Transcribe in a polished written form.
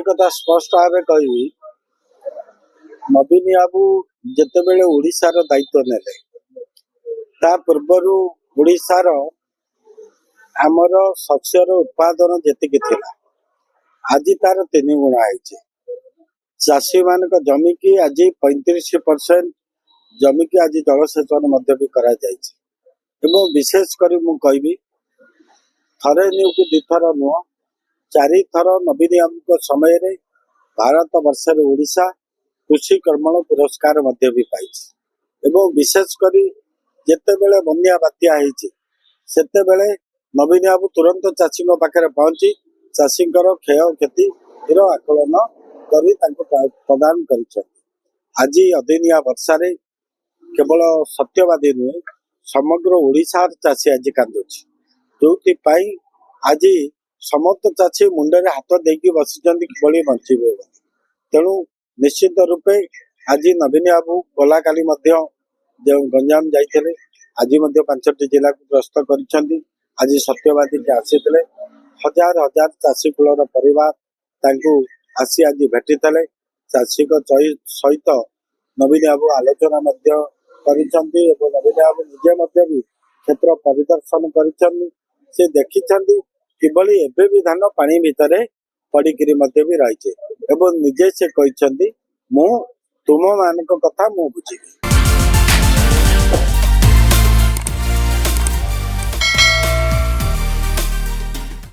कथा स्पष्ट भाव कहि नवीन बाबू जितेबले ओडिशार दायित्व नेले ता पूर्वर ओडिशार आमर शस्यर उत्पादन जी थिला आज तार 3 गुणा है। चाषी मान जमी की आज 35% जमी की आज जलसेचन भी करा जायछि। विशेष कर मुझे थरे न्यू कि दिथर नुह 4 थर नवीन बाबू समय रे भारत वर्ष ओडिशा कृषि कर्मण पुरस्कार भी पाई। विशेष कर जितेबले बन्या बात्या सेतेबेले नवीन बाबू तुरंत चाषी पाखे पहुंची चाषी क्षय क्षति आकलन कर प्रदान कर। आज अदिनिया वर्षा केवल सत्यवादी नुहे समग्र ओडिशा चाषी आज कांदुची जो आज समस्त चाषी मुंडे हाथ देकी बसी कि बचे। तेणु निश्चित रूपे आज नवीन बाबू गला काली गंजाम जाइए आज 5टी जिला को ग्रस्त कर। आज सत्यवादी के आसी हजार हजार चाषी कूलर परिवार आसी आज भेटी चाषी सहित नवीन बाबू आलोचना नवीन बाबू निजे भी क्षेत्र परिदर्शन कर देखी किभली एबे भी धान पानी भितर पड़िकी भी रही निजे से कहते मु तुम मान कथा मु बुझी।